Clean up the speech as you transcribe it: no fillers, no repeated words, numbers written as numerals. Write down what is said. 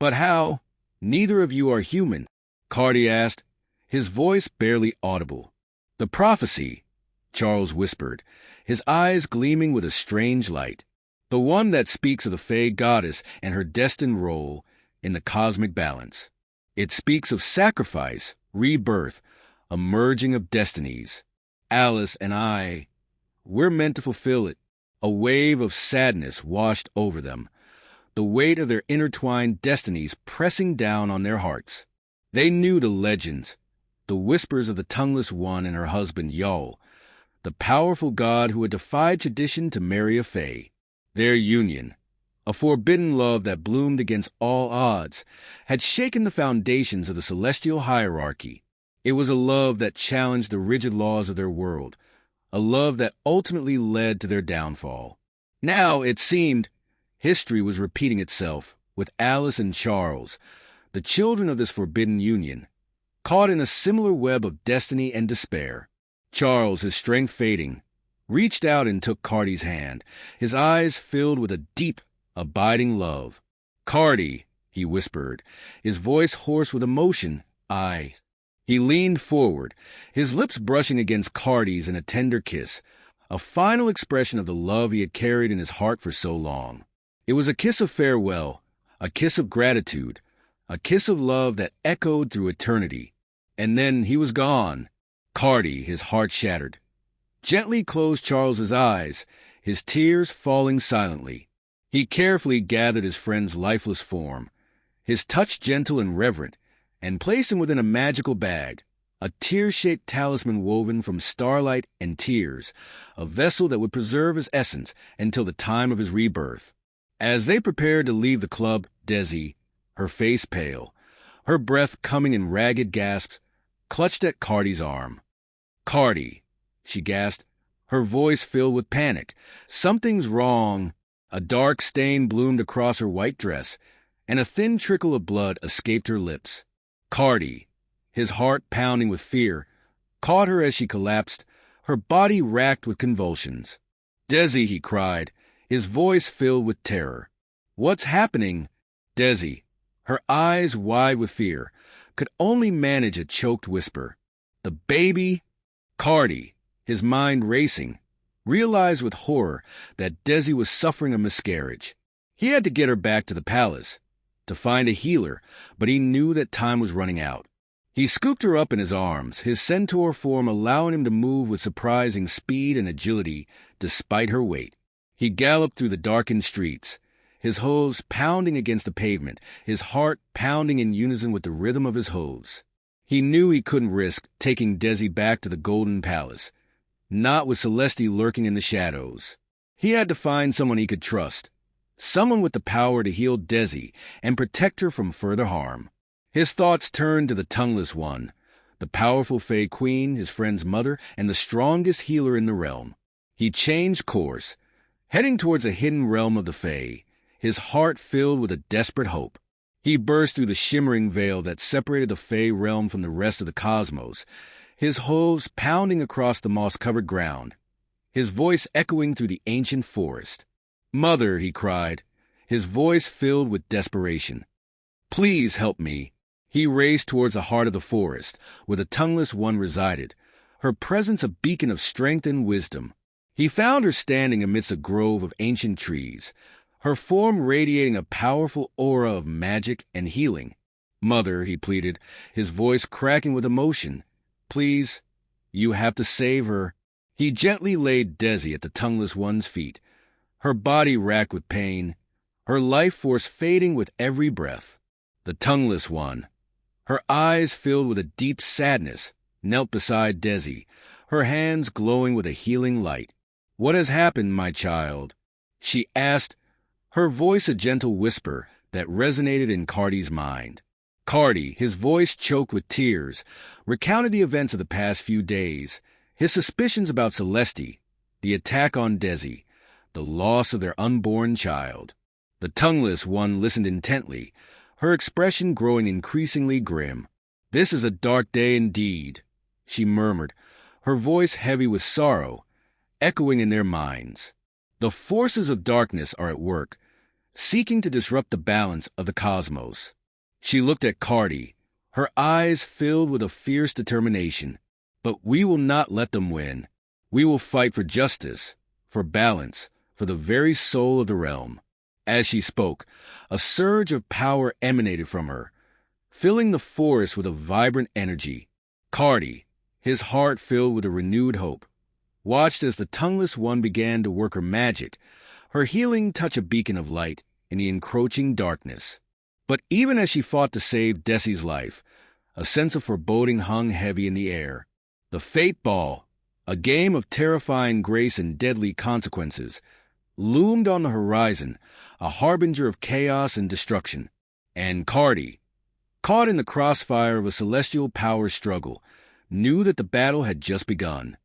But how? Neither of you are human, Karti asked, his voice barely audible. The prophecy, Charles whispered, his eyes gleaming with a strange light. The one that speaks of the Fae goddess and her destined role in the cosmic balance. It speaks of sacrifice, rebirth, a merging of destinies. Alice and I, we're meant to fulfill it. A wave of sadness washed over them, the weight of their intertwined destinies pressing down on their hearts. They knew the legends, the whispers of the tongueless one and her husband Yawell, the powerful god who had defied tradition to marry a Fae. Their union, a forbidden love that bloomed against all odds, had shaken the foundations of the celestial hierarchy. It was a love that challenged the rigid laws of their world, a love that ultimately led to their downfall. Now, it seemed, history was repeating itself, with Alice and Charles, the children of this forbidden union, caught in a similar web of destiny and despair. Charles, his strength fading, reached out and took Karti's hand, his eyes filled with a deep, abiding love. "Karti," he whispered, his voice hoarse with emotion, "I..." He leaned forward, his lips brushing against Karti's in a tender kiss, a final expression of the love he had carried in his heart for so long. It was a kiss of farewell, a kiss of gratitude, a kiss of love that echoed through eternity. And then he was gone. Karti, his heart shattered, gently closed Charles's eyes, his tears falling silently. He carefully gathered his friend's lifeless form, his touch gentle and reverent, and placed him within a magical bag, a tear-shaped talisman woven from starlight and tears, a vessel that would preserve his essence until the time of his rebirth. As they prepared to leave the club, Desi, her face pale, her breath coming in ragged gasps, clutched at Karti's arm. "Karti," she gasped, her voice filled with panic. "Something's wrong." A dark stain bloomed across her white dress, and a thin trickle of blood escaped her lips. Karti, his heart pounding with fear, caught her as she collapsed, her body racked with convulsions. "Desi," he cried, his voice filled with terror. "What's happening?" Desi, her eyes wide with fear, could only manage a choked whisper. "The baby?" Karti, his mind racing, realized with horror that Desi was suffering a miscarriage. He had to get her back to the palace, to find a healer, but he knew that time was running out. He scooped her up in his arms, his centaur form allowing him to move with surprising speed and agility despite her weight. He galloped through the darkened streets, his hooves pounding against the pavement, his heart pounding in unison with the rhythm of his hooves. He knew he couldn't risk taking Desi back to the Golden Palace, not with Celeste lurking in the shadows. He had to find someone he could trust, someone with the power to heal Desi and protect her from further harm. His thoughts turned to the tongueless one, the powerful Fae Queen, his friend's mother, and the strongest healer in the realm. He changed course, heading towards a hidden realm of the Fae, his heart filled with a desperate hope. He burst through the shimmering veil that separated the Fae realm from the rest of the cosmos, his hooves pounding across the moss-covered ground, his voice echoing through the ancient forest. "Mother," he cried, his voice filled with desperation. "Please help me." He raced towards the heart of the forest, where the tongueless one resided, her presence a beacon of strength and wisdom. He found her standing amidst a grove of ancient trees, her form radiating a powerful aura of magic and healing. "Mother," he pleaded, his voice cracking with emotion, "please, you have to save her." He gently laid Desi at the tongueless one's feet, her body racked with pain, her life force fading with every breath. The tongueless one, her eyes filled with a deep sadness, knelt beside Desi, her hands glowing with a healing light. "What has happened, my child?" she asked, her voice a gentle whisper that resonated in Karti's mind. Karti, his voice choked with tears, recounted the events of the past few days, his suspicions about Celeste, the attack on Desi, the loss of their unborn child. The tongueless one listened intently, her expression growing increasingly grim. "This is a dark day indeed," she murmured, her voice heavy with sorrow, echoing in their minds. "The forces of darkness are at work. seeking to disrupt the balance of the cosmos. She looked at Karti, her eyes filled with a fierce determination. But we will not let them win. We will fight for justice, for balance, for the very soul of the realm. As she spoke, a surge of power emanated from her, filling the forest with a vibrant energy. Karti, his heart filled with a renewed hope, watched as the tongueless one began to work her magic, her healing touch a beacon of light in the encroaching darkness. But even as she fought to save Desi's life, a sense of foreboding hung heavy in the air. The Fate Ball, a game of terrifying grace and deadly consequences, loomed on the horizon, a harbinger of chaos and destruction. And Karti, caught in the crossfire of a celestial power struggle, knew that the battle had just begun.